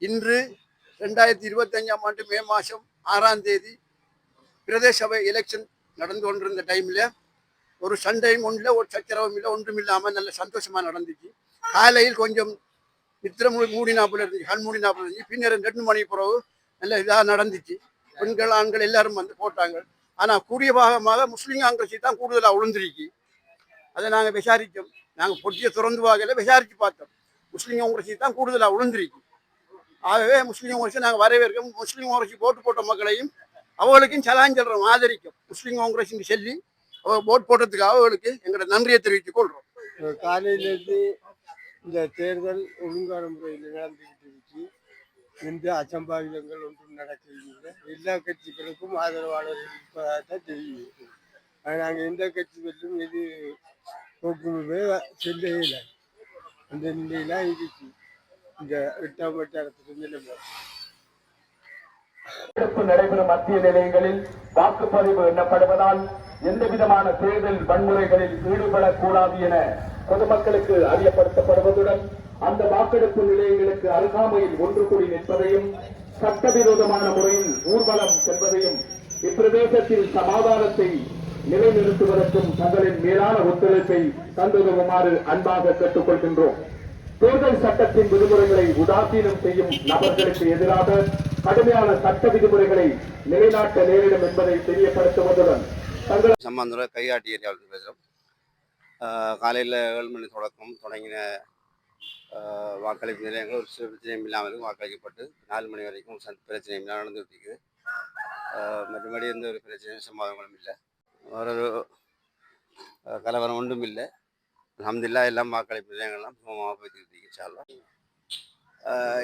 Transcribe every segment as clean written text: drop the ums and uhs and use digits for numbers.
இன்று 2025ஆம் ஆண்டு மே மாதம் 6ஆம் தேதி பிரதேச சபை எலெக்ஷன் நடந்து கொண்டிருந்த டைமில் ஒரு சண்டையும் ஒன்றில் ஒரு சச்சரவும் இல்லை, ஒன்றும் இல்லாமல் நல்ல சந்தோஷமாக நடந்துச்சு. காலையில் கொஞ்சம் நித்திர மூடினாப்புல இருந்துச்சு, கண் மூடினாப்புல இருந்துச்சு. பின்னர் 2 மணி பிறகு நல்ல இதாக நடந்துச்சு. பெண்கள் ஆண்கள் எல்லாரும் வந்து போட்டாங்க. ஆனால் கூடிய பாகமாக முஸ்லீம் காங்கிரஸி தான் கூடுதலாக விழுந்திருக்கு. அதை நாங்கள் விசாரித்தோம். நாங்கள் பொட்டியை திறந்து வாங்கல விசாரித்து பார்த்தோம். முஸ்லீம் காங்கிரஸி தான் கூடுதலாக விழுந்திருக்கு. ஆகவே முஸ்லீம் காங்கிரஸை நாங்கள் வரவேற்கும். முஸ்லீம் காங்கிரஸி ஓட்டு போட்ட மக்களையும் அவர்களுக்கும் சலான் சொல்கிறோம், ஆதரிக்கும். முஸ்லீம் காங்கிரஸ் சொல்லி ஓட் போட்டதுக்காக அவர்களுக்கு எங்களோட நன்றியை தெரிவித்துக் கொள்கிறோம். காலையிலிருந்து இந்த தேர்தல் ஒழுங்கான முறையில் நடந்துகிட்டு இருக்கு. எந்த அசம்பாவிதங்கள் ஒன்றும் நடக்கவில்லை. எல்லா கட்சிகளுக்கும் ஆதரவாளர்கள் இருப்பதாக தெரியுது. நாங்கள் எந்த கட்சி பற்றியும் எது போக்குமே செல்லவே இல்லை. அந்த நிலையெல்லாம் இருக்கு இந்த 8ஆம் வட்டாரத்துக்கு நிலைமை. நடைபெறும் மத்திய நிலையங்களில் வாக்குப்பதிவு எண்ணப்படுவதால் எந்த விதமான தேர்தல் வன்முறைகளில் ஈடுபடக்கூடாது என பொதுமக்களுக்கு அறியப்படுத்தப்படுவதுடன் அந்த வாக்கெடுப்பு நிலையங்களுக்கு அருகாமையில் ஒன்று கூடி நிற்பதையும் சட்டவிரோதமான முறையில் ஊர்வலம் செல்வதையும் இப்பிரதேசத்தில் சமாதானத்தை நிலைநிறுத்துவதற்கும் தங்களின் மேலான ஒத்துழைப்பை தந்துதவுமாறு அன்பாக கேட்டுக்கொள்கின்றோம். தேர்தல் சட்டத்தின் விதிமுறைகளை உதாசீனம் செய்யும் நபர்களுக்கு எதிராக கடுமையான சட்ட விதிமுறைகளை நிலைநாட்ட நேரிடும் என்பதை தெரியப்படுத்துவதுடன் சம்பந்தோட கைகாட்டி ஏரியாவில் பேசுகிறோம். காலையில் 7 மணி தொடங்கின வாக்களிப்பு நிலையங்கள் ஒரு சில பிரச்சனையும் இல்லாமல் வாக்களிக்கப்பட்டு 4 மணி வரைக்கும் பிரச்சனையும் இல்லாமல் நடந்துகிட்டு இருக்குது. மற்றபடி எந்த ஒரு பிரச்சனையும் சம்பவங்களும் இல்லை, ஒரு கலவரம் ஒன்றும் இல்லை. அல்ஹம்துலில்லாஹ் எல்லாம் வாக்களிப்பு நிலையங்கள்லாம் சுமமாக போய்கிட்டு இருக்கு.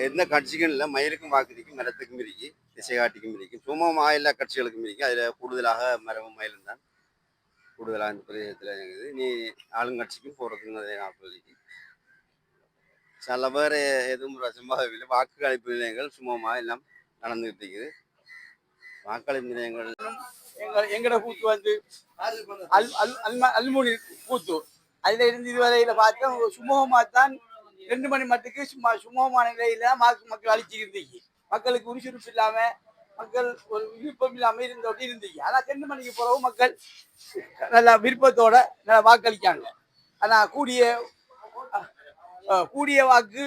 எந்த கட்சிக்கும் இல்லை, மயிலுக்கும் வாக்குதிக்கும் மரத்துக்கும் இருக்கு, திசைகாட்டிக்கும் இருக்கும், சுமமாக எல்லா கட்சிகளுக்கும் இருக்கு. அதில் கூடுதலாக மரமும் மயிலும் தான் கூடுதலாக இந்த பிரதேசத்தில் இருக்குது. நீ ஆளுங்கட்சிக்கும் போகிறதுக்கு நிறைய நாட்கள் இருக்கு. சில பேர் எதுவும் சம்பவம் இல்லை. வாக்குகளிப்பு நிலையங்கள் சுமமாக எல்லாம் நடந்துகிட்டு இருக்குது. வாக்களிப்பு நிலையங்கள் எங்களோட கூத்து வந்து அல்முனி கூத்து. அதில் இருந்து இதுவரையில பார்த்தா சுமூகமாக தான் 2 மணி மட்டுக்கு சுமூகமான நிலையில மக்கள் அழிச்சு இருந்துச்சு. மக்களுக்கு உரிசுறுப்பு இல்லாம மக்கள் ஒரு விருப்பம் இல்லாம இருந்துச்சு. ஆனா 2 மணிக்கு பிறகு மக்கள் நல்லா விருப்பத்தோட நல்லா வாக்களிக்காங்க. ஆனா கூடிய வாக்கு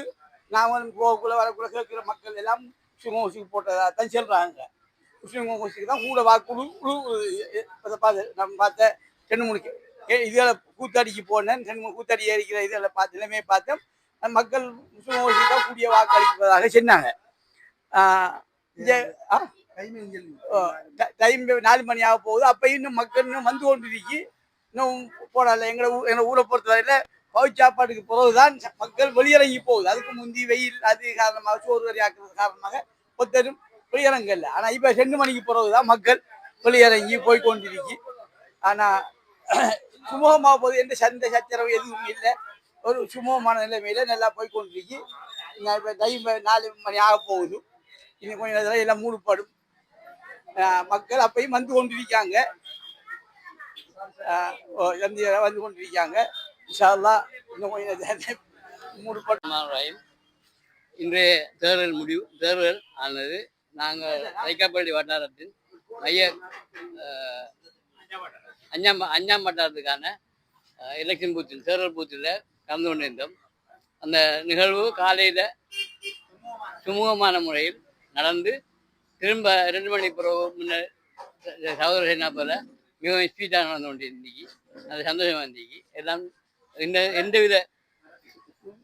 நாம போகக்குள்ள வரக்குள்ள கேட்கிற மக்கள் எல்லாம் சுமூகத்துக்கு போட்டதா தான் சொல்றாங்க. முஸ்லீம் காங்கிரஸுக்கு தான் கூட வாக்கு நம்ம பார்த்த 2 மணிக்கு இதில் கூத்தாடிக்கு போனேன். 2 3 கூத்தாடி ஏறிக்கிற இதில் பார்த்து எல்லாமே பார்த்தேன். மக்கள் முஸ்லீம் காங்கிரஸுக்கு தான் கூடிய வாக்களிப்பதாக சொன்னாங்க. டைம் 4 மணி ஆக போகுது. அப்போ இன்னும் மக்கள் இன்னும் வந்து கொண்டிருக்கு. இன்னும் போடல. எங்களை ஊரை பொறுத்தவரையில் பவுச் சாப்பாட்டுக்கு பிறகுதான் மக்கள் வெளியிறங்கி போகுது. அதுக்கு முந்தி வெயில் அது காரணமாக சோறு வரி ஆக்குறது காரணமாக ஒருத்தரும் வெளியிறங்கல்ல. ஆனால் இப்போ 2 மணிக்கு பிறகுதான் மக்கள் வெளியிறங்கி போய் கொண்டிருக்கு. ஆனால் சுமூகமாக போகுது. எந்த சண்டை சச்சரவு எதுவும் இல்லை. ஒரு சுமூகமான நிலைமையில நல்லா போய் கொண்டிருக்கு. இப்போ டைம் 4 மணி ஆக போகுது. இன்னும் கொஞ்சம் நேரத்தில் எல்லாம் மூடப்படும். மக்கள் அப்பயும் வந்து கொண்டிருக்காங்க. வந்து கொண்டிருக்காங்க. இன்ஷா அல்லாஹ் இன்னும் கொஞ்சம் நேரத்தில் மூடப்படும். இன்றைய தேர்தல் ஆனது நாங்கள் தைக்காப்பள்ளி வட்டாரத்தின் மைய அஞ்சாம் வட்டாரத்துக்கான எலெக்ஷன் பூத்தில் தேர்தல் பூத்தில் கலந்து கொண்டிருந்தோம். அந்த நிகழ்வு காலையில் சுமூகமான முறையில் நடந்து திரும்ப 2 மணி பிறகு முன்னர் சகோதர என்ன போல மிகவும் ஸ்பீடாக நடந்து கொண்டிருந்தீங்க. அது சந்தோஷமாக இருந்தீங்க. எல்லாம் எந்தவித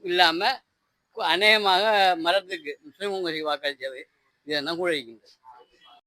இல்லாமல் அநேகமாக மரத்துக்கு முஸ்லீம் காங்கிரஸுக்கு வாக்களித்தது இதெல்லாம் கூட இருக்கின்றது.